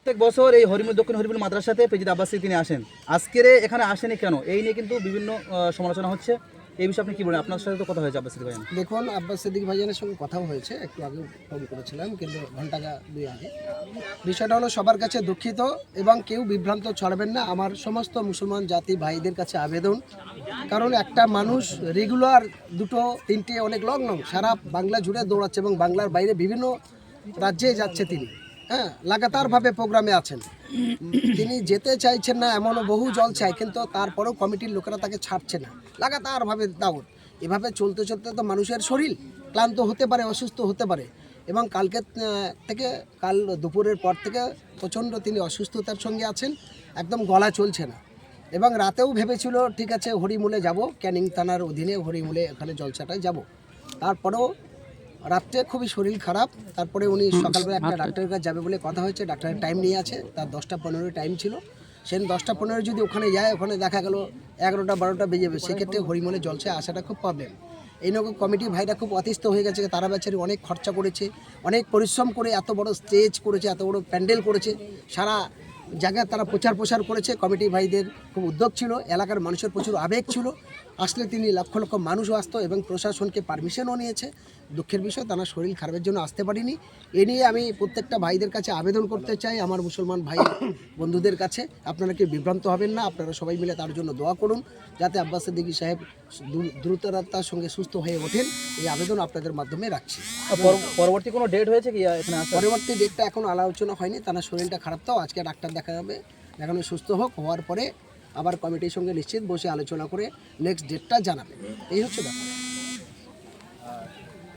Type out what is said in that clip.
প্রত্যেক বছর এই হরিমুল দক্ষিণ হরিমুল মাদ্রাসাতে পেজিদ আব্বাসী তিনি আসেন, আজকের এখানে আসেনি কেন, এই নিয়ে কিন্তু বিভিন্ন সমালোচনা হচ্ছে। এই বিষয়ে আপনি কি বলেন? আপনার সাথে তো কথা হয়েছে আব্বাস সিদ্দিক ভাইজান। দেখুন, আব্বাস সিদ্দিক ভাইজানের সঙ্গে কথাও হয়েছে, একটু আগে ফোন করেছিলাম, কিন্তু ঘন্টা দুই আগে। বিষয়টা হলো সবার কাছে দুঃখিত এবং কেউ বিভ্রান্ত ছড়াবেন না। আমার সমস্ত মুসলমান জাতি ভাইদের কাছে আবেদন, কারণ একটা মানুষ রেগুলার 2, 3টে অনেক লং সারা বাংলা জুড়ে দৌড়াচ্ছে এবং বাংলার বাইরে বিভিন্ন রাজ্যে যাচ্ছে তিনি। হ্যাঁ, লাগাতারভাবে প্রোগ্রামে আছেন। তিনি যেতে চাইছেন না এমনও বহু জল চাই, কিন্তু তারপরেও কমিটির লোকেরা তাকে ছাড়ছে না, লাগাতারভাবে দাওয়াত। এভাবে চলতে চলতে তো মানুষের শরীর ক্লান্ত হতে পারে, অসুস্থ হতে পারে। এবং কালকে থেকে কাল দুপুরের পর থেকে প্রচণ্ড তিনি অসুস্থতার সঙ্গে আছেন, একদম গলা চলছে না। এবং রাতেও ভেবেছিল ঠিক আছে হরিমূলে যাব, ক্যানিং থানার অধীনে হরিমূলে এখানে জলসাটায় যাব। তারপরেও রাত্রে খুবই শরীর খারাপ। তারপরে উনি সকালবেলা একটা ডাক্তারের কাছে যাবে বলে কথা হয়েছে, ডাক্তারের টাইম নিয়ে আছে, তার 10টা 15 টাইম ছিল। সে 10টা 15 যদি ওখানে যায়, ওখানে দেখা গেল 11টা 12টা বেজে যাবে, সেক্ষেত্রে হরিমলে জলসে আসাটা খুব প্রবলেম। এই নৌকো কমিটি ভাইরা খুব অতিষ্ঠ হয়ে গেছে, তারা বেচারি অনেক খরচা করেছে, অনেক পরিশ্রম করে এত বড় স্টেজ করেছে, এত বড় প্যান্ডেল করেছে, সারা জায়গায় তারা প্রচার করেছে। কমিটি ভাইদের খুব উদ্যোগ ছিল, এলাকার মানুষের প্রচুর আবেগ ছিল, আসলে তিনি লক্ষ লক্ষ মানুষও আসতো এবং প্রশাসনকে পারমিশনও নিয়েছে। দুঃখের বিষয় তারা শরীর খারাপের জন্য আসতে পারিনি। এ নিয়ে আমি প্রত্যেকটা ভাইদের কাছে আবেদন করতে চাই, আমার মুসলমান ভাই বন্ধুদের কাছে, আপনারা কি বিভ্রান্ত হবেন না, আপনারা সবাই মিলে তার জন্য দোয়া করুন যাতে আব্বাস সিদ্দিকী সাহেব দ্রুততার সঙ্গে সুস্থ হয়ে ওঠেন। এই আবেদন আপনাদের মাধ্যমে রাখছি। পরবর্তী কোনো ডেট হয়েছে কি এখানে আসার? পরবর্তী ডেটটা এখন আলোচনা হয়নি, তার শরীরটা খারাপ, তো আজকে ডাক্তার দেখা যাবে, দেখানো সুস্থ হওয়ার পরে আবার কমিটির সঙ্গে নিশ্চিত বসে আলোচনা করে নেক্সট ডেটটা জানাবে। এই হচ্ছে ব্যাপার।